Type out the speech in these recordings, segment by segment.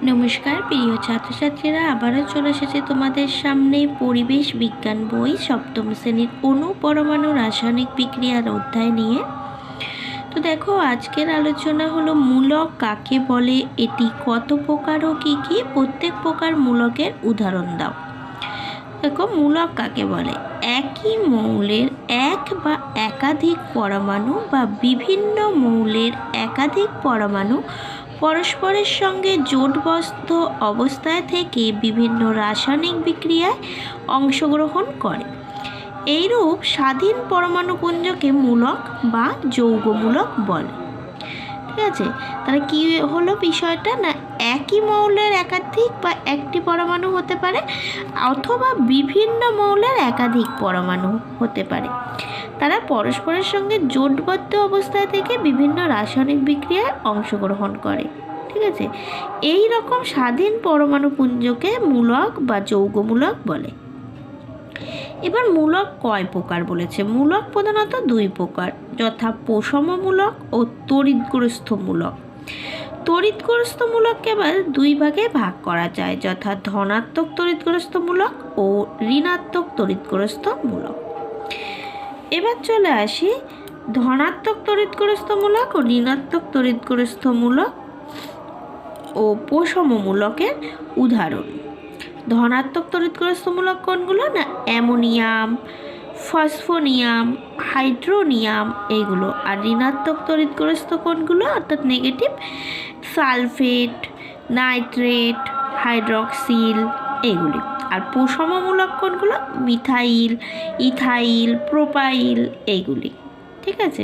নমস্কার প্রিয় ছাত্রছাত্রীরা, আবারও চলে এসেছে তোমাদের সামনে পরিবেশ বিজ্ঞান বই সপ্তম শ্রেণীর অণু পরমাণু রাসায়নিক বিক্রিয়ার অধ্যায় নিয়ে। তো দেখো, আজকের আলোচনা হলো মূলক কাকে বলে, এটি কত প্রকার ও কী কী, প্রত্যেক প্রকার মূলকের উদাহরণ দাও। দেখো, মূলক কাকে বলে? একই মৌলের এক বা একাধিক পরমাণু বা বিভিন্ন মৌলের একাধিক পরমাণু পরস্পরের সঙ্গে জোটবদ্ধ অবস্থায় থেকে বিভিন্ন রাসায়নিক বিক্রিয়ায় অংশগ্রহণ করে। এইরূপ স্বাধীন পরমাণুপুঞ্জকে মূলক বা যৌগমূলক বলে। ঠিক আছে, তাহলে কী হলো বিষয়টা? না, একই মৌলের একাধিক বা একটি পরমাণু হতে পারে, অথবা বিভিন্ন মৌলের একাধিক পরমাণু হতে পারে। তারা পরস্পরের সঙ্গে জোটবদ্ধ অবস্থায় থেকে বিভিন্ন রাসায়নিক বিক্রিয়ায় অংশগ্রহণ করে। ঠিক আছে, এই রকম স্বাধীন পরমাণুপুঞ্জকে মূলক বা যৌগমূলক বলে। এবার মূলক কয় প্রকার বলেছে? মূলক প্রধানত দুই প্রকার, যথা প্রশমমূলক ও তড়িৎগ্রস্ত মূলক। তড়িৎগ্রস্ত মূলককে এবার দুই ভাগে ভাগ করা যায়, যথা ধনাত্মক তড়িৎগ্রস্ত মূলক ও ঋণাত্মক তড়িৎগ্রস্ত মূলক। এবার চলে আসি ধনাত্মক তড়িৎগ্রস্ত মূলক ও ঋণাত্মক তড়িৎগ্রস্ত মূলক ও প্রশমমূলকের উদাহরণ। ধনাত্মক তড়িৎগ্রস্ত মূলক কোনগুলো? না, অ্যামোনিয়াম, ফসফোনিয়াম, হাইড্রোনিয়াম এইগুলো। আর ঋণাত্মক তড়িৎগ্রস্ত কোনগুলো? অর্থাৎ নেগেটিভ, সালফেট, নাইট্রেট, হাইড্রক্সিল এইগুলি। আর প্রশমমূলক কোনগুলো? মিথাইল, ইথাইল, প্রোপাইল এইগুলি। ঠিক আছে,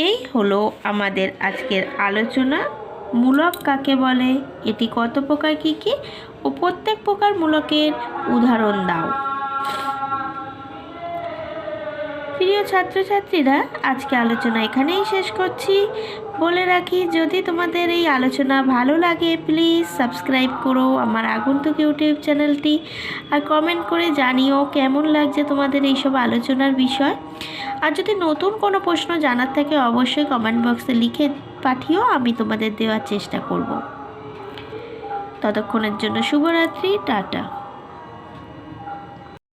এই হলো আমাদের আজকের আলোচনা। মূলক কাকে বলে, এটি কত প্রকার, কী কী, ও প্রত্যেক প্রকার মূলকের উদাহরণ দাও। প্রিয় ছাত্রছাত্রীরা, আজকে আলোচনা এখানেই শেষ করছি। বলে রাখি, যদি তোমাদের এই আলোচনা ভালো লাগে প্লিজ সাবস্ক্রাইব করো আমার আগন্তুক ইউটিউব চ্যানেলটি, আর কমেন্ট করে জানিও কেমন লাগছে তোমাদের এইসব আলোচনার বিষয়। আর যদি নতুন কোনো প্রশ্ন জানার থাকে অবশ্যই কমেন্ট বক্সে লিখে পাঠিও, আমি তোমাদের দেওয়ার চেষ্টা করব। ততক্ষণের জন্য শুভরাত্রি, টাটা।